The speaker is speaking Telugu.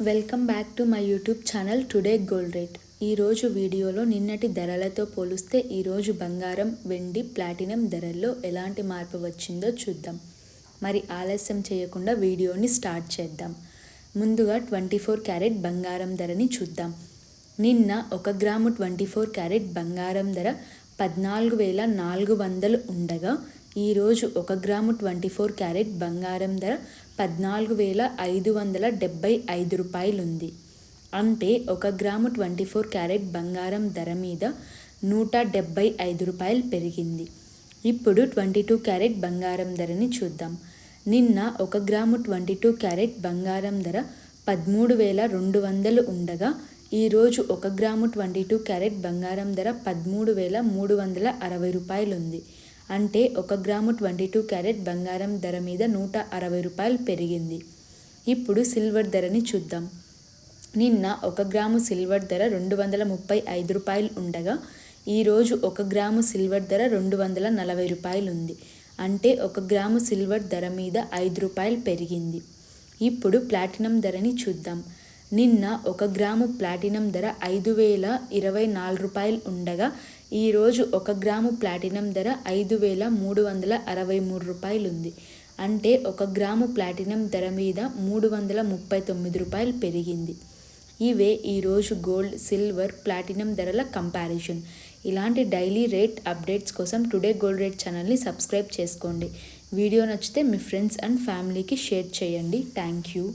Welcome back to my YouTube channel today gold rate. ఈరోజు వీడియోలో నిన్నటి ధరలతో పోలిస్తే ఈరోజు బంగారం, వెండి, ప్లాటినం ధరల్లో ఎలాంటి మార్పు వచ్చిందో చూద్దాం. మరి ఆలస్యం చేయకుండా వీడియోని స్టార్ట్ చేద్దాం. ముందుగా 24 క్యారెట్ బంగారం ధరని చూద్దాం. నిన్న 1 గ్రాము 24 క్యారెట్ బంగారం ధర 14,400 ఉండగా ఈరోజు 1 గ్రాము 24 క్యారెట్ బంగారం ధర 14,575 రూపాయలు ఉంది. అంటే 1 గ్రాము 24 క్యారెట్ బంగారం ధర మీద 175 రూపాయలు పెరిగింది. ఇప్పుడు 22 క్యారెట్ బంగారం ధరని చూద్దాం. నిన్న 1 గ్రాము 22 క్యారెట్ బంగారం ధర 13,200 ఉండగా ఈరోజు 1 గ్రాము 22 క్యారెట్ బంగారం ధర 13,360 రూపాయలు ఉంది. అంటే 1 గ్రాము 22 క్యారెట్ బంగారం ధర మీద 160 రూపాయలు పెరిగింది. ఇప్పుడు సిల్వర్ ధరని చూద్దాం. నిన్న 1 గ్రాము సిల్వర్ ధర 235 రూపాయలు ఉండగా ఈరోజు 1 గ్రాము సిల్వర్ ధర 240 రూపాయలు ఉంది. అంటే 1 గ్రాము సిల్వర్ ధర మీద 5 రూపాయలు పెరిగింది. ఇప్పుడు ప్లాటినం ధరని చూద్దాం. నిన్న 1 గ్రాము ప్లాటినం ధర 5,024 రూపాయలు ఉండగా ఈరోజు 1 గ్రాము ప్లాటినం ధర 5,363 రూపాయలు ఉంది. అంటే 1 గ్రాము ప్లాటినం ధర మీద 339 రూపాయలు పెరిగింది. ఇవే ఈరోజు గోల్డ్, సిల్వర్, ప్లాటినం ధరల కంపారిజన్. ఇలాంటి డైలీ రేట్ అప్డేట్స్ కోసం టుడే గోల్డ్ రేట్ ఛానల్ని సబ్స్క్రైబ్ చేసుకోండి. వీడియో నచ్చితే మీ ఫ్రెండ్స్ అండ్ ఫ్యామిలీకి షేర్ చేయండి. Thank you.